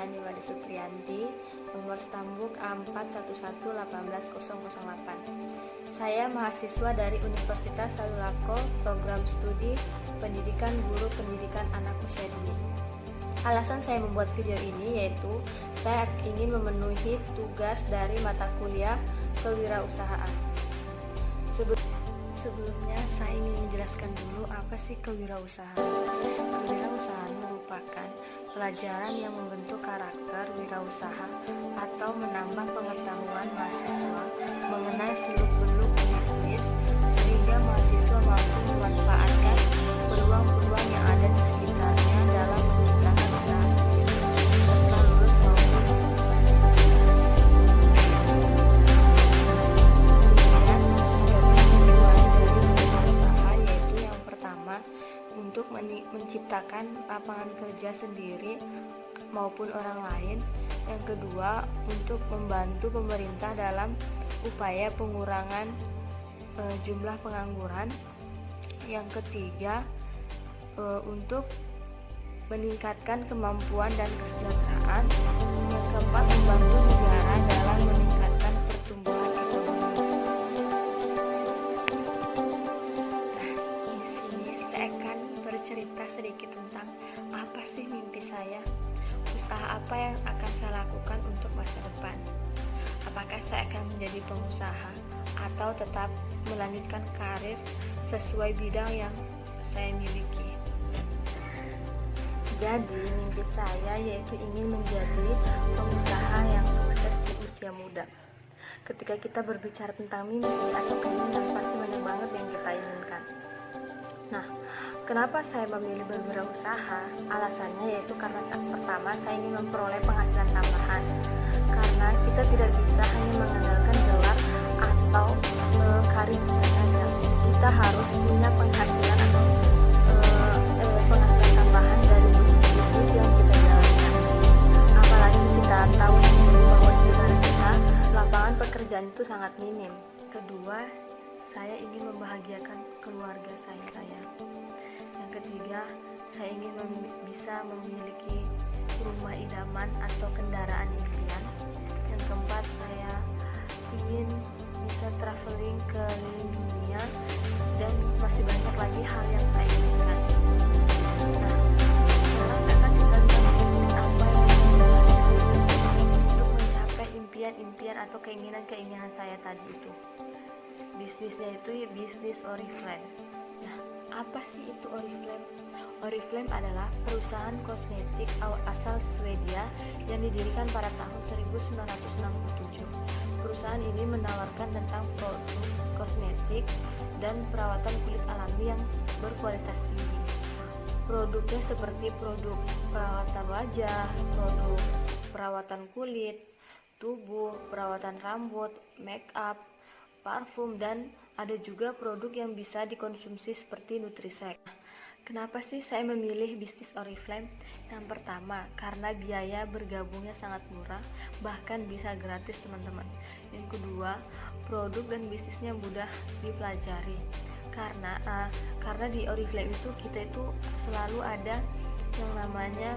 saya Nimade Supriyanti, nomor stambuk A41181008. Saya mahasiswa dari Universitas Tadulako, program studi Pendidikan Guru Pendidikan Anak Usia Dini. Alasan saya membuat video ini yaitu saya ingin memenuhi tugas dari mata kuliah kewirausahaan. Sebelumnya saya ingin menjelaskan dulu apa sih kewirausahaan. Kewirausahaan merupakan pelajaran yang membentuk karakter wirausaha atau menambah pengetahuan mahasiswa mengenai seluk-beluk bisnis sehingga mahasiswa mampu memanfaatkan peluang-peluang yang ada di sekitarnya dalam menciptakan usaha sendiri serta lulus maupun untuk menciptakan lapangan kerja sendiri maupun orang lain. Yang kedua, untuk membantu pemerintah dalam upaya pengurangan jumlah pengangguran. Yang ketiga, untuk meningkatkan kemampuan dan kesejahteraan. Yang keempat, membantu negara dalam meningkatkan pertumbuhan ekonomi. Cerita sedikit tentang apa sih mimpi saya, usaha apa yang akan saya lakukan untuk masa depan. Apakah saya akan menjadi pengusaha atau tetap melanjutkan karir sesuai bidang yang saya miliki. Jadi mimpi saya yaitu ingin menjadi pengusaha yang sukses di usia muda. Ketika kita berbicara tentang mimpi atau keinginan, pasti banyak banget yang kita inginkan. Nah, kenapa saya memilih berwirausaha? Alasannya yaitu karena pertama, saya ingin memperoleh penghasilan tambahan. Karena kita tidak bisa hanya mengandalkan gelar atau karir kita saja. Kita harus punya penghasilan atau penghasilan tambahan dari bisnis yang kita jalankan. Apalagi kita tahu bahwa di negara kita lapangan pekerjaan itu sangat minim. Kedua, saya ingin membahagiakan keluarga saya. Yang ketiga, saya ingin bisa memiliki rumah idaman atau kendaraan impian. Yang keempat, saya ingin bisa traveling keliling dunia dan masih banyak lagi hal yang saya inginkan. Nah, sekarang akan kita bisnis apa yang untuk mencapai impian-impian atau keinginan-keinginan saya tadi itu. Bisnisnya itu bisnis Oriflame. Nah, apa sih itu Oriflame? Oriflame adalah perusahaan kosmetik asal Swedia yang didirikan pada tahun 1967. Perusahaan ini menawarkan tentang produk kosmetik dan perawatan kulit alami yang berkualitas tinggi. Produknya seperti produk perawatan wajah, produk perawatan kulit, tubuh, perawatan rambut, make up, parfum, dan ada juga produk yang bisa dikonsumsi seperti Nutrisek. Kenapa sih saya memilih bisnis Oriflame? Yang pertama, karena biaya bergabungnya sangat murah, bahkan bisa gratis teman-teman. Yang kedua, produk dan bisnisnya mudah dipelajari. Karena di Oriflame itu kita itu selalu ada yang namanya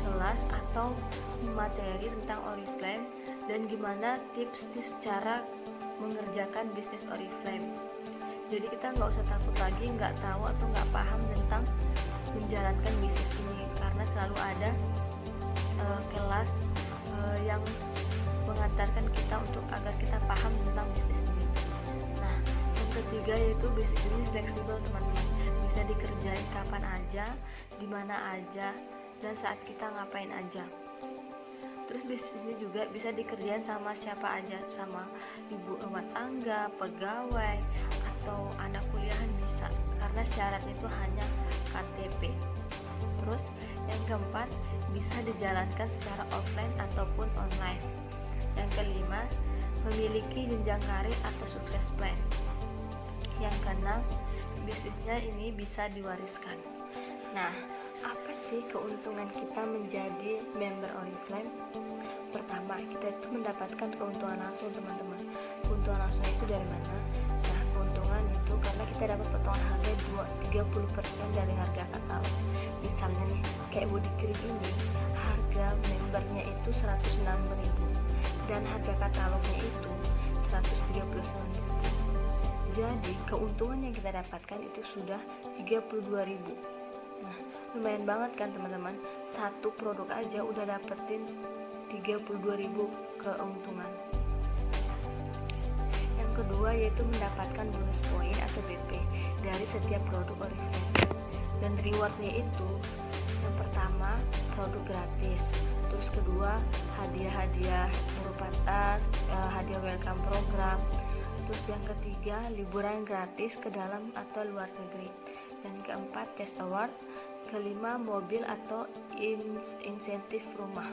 kelas atau materi tentang Oriflame dan gimana tips-tips cara mengerjakan bisnis Oriflame. Jadi kita nggak usah takut lagi nggak tahu atau nggak paham tentang menjalankan bisnis ini, karena selalu ada kelas yang mengantarkan kita untuk agar kita paham tentang bisnis ini. Nah, yang ketiga yaitu bisnis ini fleksibel teman-teman, bisa dikerjain kapan aja, di mana aja, dan saat kita ngapain aja. Terus bisnis ini juga bisa dikerjain sama siapa aja, sama ibu rumah tangga, pegawai, atau anak kuliahan bisa, karena syaratnya itu hanya KTP. Terus yang keempat, bisa dijalankan secara offline ataupun online. Yang kelima, memiliki jenjang karir atau sukses plan. Yang keenam, bisnisnya ini bisa diwariskan. Nah, apa sih keuntungan kita menjadi member Oriflame? Pertama, kita itu mendapatkan keuntungan langsung teman-teman. Keuntungan langsung itu dari mana? Nah, keuntungan itu karena kita dapat potongan harga 30% dari harga katalog. Misalnya nih, kayak body cream ini harga harga membernya itu 106.000 dan harga katalognya itu 139.000. Jadi keuntungan yang kita dapatkan itu sudah 32.000. Nah, lumayan banget kan teman-teman, satu produk aja udah dapetin 32.000 keuntungan. Yang kedua yaitu mendapatkan bonus poin atau BP dari setiap produk Oriflame. Dan rewardnya itu yang pertama produk gratis, terus kedua hadiah-hadiah berupa tas, hadiah welcome program, terus yang ketiga liburan gratis ke dalam atau luar negeri, dan keempat cash award, kelima mobil atau insentif rumah.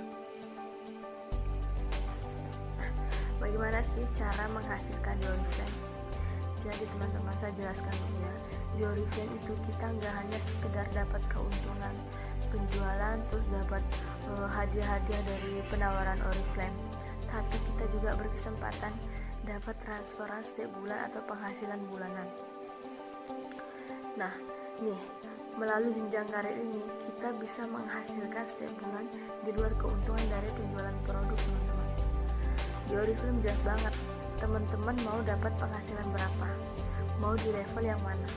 Bagaimana sih cara menghasilkan di Oriflame? Jadi teman-teman, saya jelaskan dulu ya. Di Oriflame itu kita nggak hanya sekedar dapat keuntungan penjualan, terus dapat hadiah-hadiah dari penawaran Oriflame, tapi kita juga berkesempatan dapat transferan setiap bulan atau penghasilan bulanan. Nah, nih melalui jenjang karir ini kita bisa menghasilkan setiap bulan di luar keuntungan dari penjualan produk teman-teman. Di Oriflame jelas banget, teman-teman mau dapat penghasilan berapa, mau di level yang mana,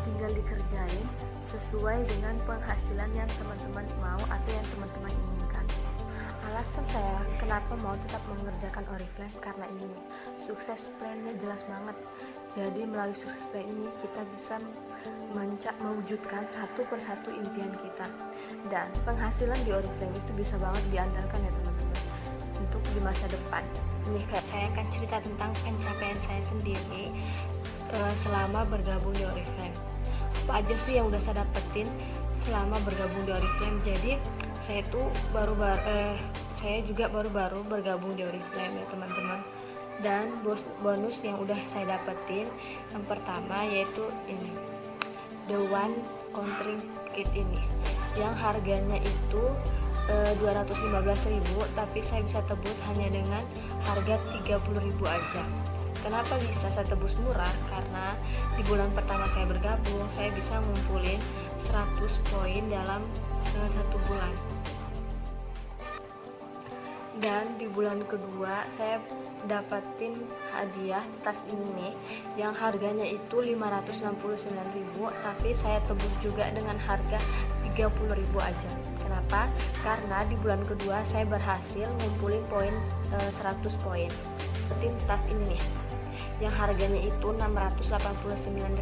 tinggal dikerjain sesuai dengan penghasilan yang teman-teman mau atau yang teman-teman inginkan. Alasan saya kenapa mau tetap mengerjakan Oriflame karena ini sukses plan-nya jelas banget. Jadi melalui sukses plan ini kita bisa mewujudkan satu persatu impian kita, dan penghasilan di Oriflame itu bisa banget diandalkan ya teman-teman untuk di masa depan. Ini kayak saya akan cerita tentang pencapaian saya sendiri selama bergabung di Oriflame. Apa aja sih yang udah saya dapetin selama bergabung di Oriflame? Jadi saya tuh saya juga baru-baru bergabung di Oriflame ya teman-teman. Dan bonus yang udah saya dapetin yang pertama yaitu ini, The One Country Kit ini, yang harganya itu 215.000, tapi saya bisa tebus hanya dengan harga 30.000 aja. Kenapa bisa saya tebus murah? Karena di bulan pertama saya bergabung, saya bisa ngumpulin 100 poin dalam satu bulan. Dan di bulan kedua saya dapatin hadiah tas ini nih, yang harganya itu 569.000, tapi saya tebus juga dengan harga 30.000 aja. Kenapa? Karena di bulan kedua saya berhasil ngumpulin poin 100 poin. Dapetin tas ini nih, yang harganya itu 689.000,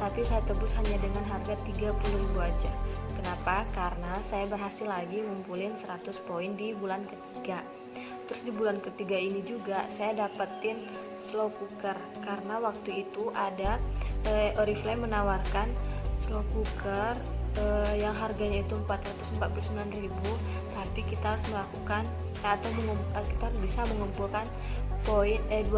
tapi saya tebus hanya dengan harga 30.000 aja. Kenapa? Karena saya berhasil lagi ngumpulin 100 poin di bulan ketiga. Terus di bulan ketiga ini juga saya dapetin slow cooker, karena waktu itu ada Oriflame menawarkan slow cooker yang harganya itu 449.000, tapi kita harus melakukan atau kita bisa mengumpulkan poin 200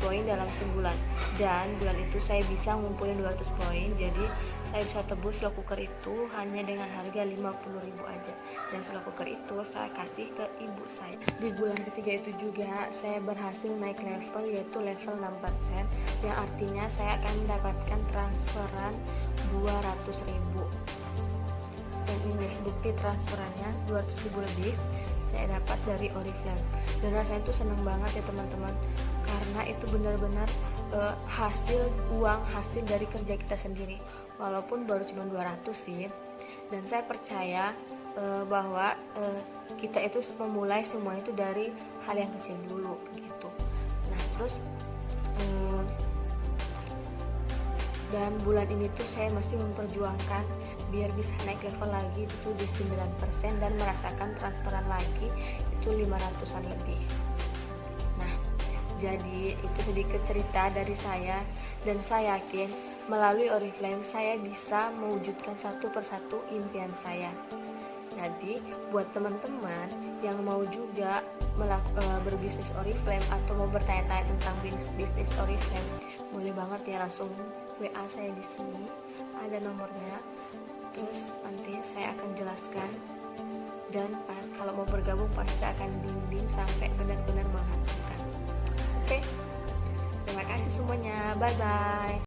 poin dalam sebulan, dan bulan itu saya bisa ngumpulin 200 poin. Jadi saya bisa tebus slow cooker itu hanya dengan harga 50.000 aja, dan slow cooker itu saya kasih ke ibu saya. Di bulan ketiga itu juga saya berhasil naik level, yaitu level 6%, yang artinya saya akan mendapatkan transferan 200.000. Dan ini bukti transferannya 200.000 lebih saya dapat dari Oriflame, dan rasanya itu seneng banget ya teman-teman, karena itu benar-benar hasil dari kerja kita sendiri, walaupun baru cuma 200 sih. Dan saya percaya bahwa kita itu memulai semua itu dari hal yang kecil dulu gitu. Nah terus dan bulan ini tuh saya masih memperjuangkan biar bisa naik level lagi itu di 9% dan merasakan transferan lagi itu 500-an lebih. Nah jadi itu sedikit cerita dari saya, dan saya yakin melalui Oriflame saya bisa mewujudkan satu persatu impian saya. Jadi buat teman-teman yang mau juga berbisnis Oriflame atau mau bertanya-tanya tentang bisnis Oriflame, boleh banget ya langsung WA saya di sini, ada nomornya. Terus nanti saya akan jelaskan, dan kalau mau bergabung pasti saya akan bimbing sampai benar-benar menghasilkan. Oke, terima kasih semuanya, bye bye.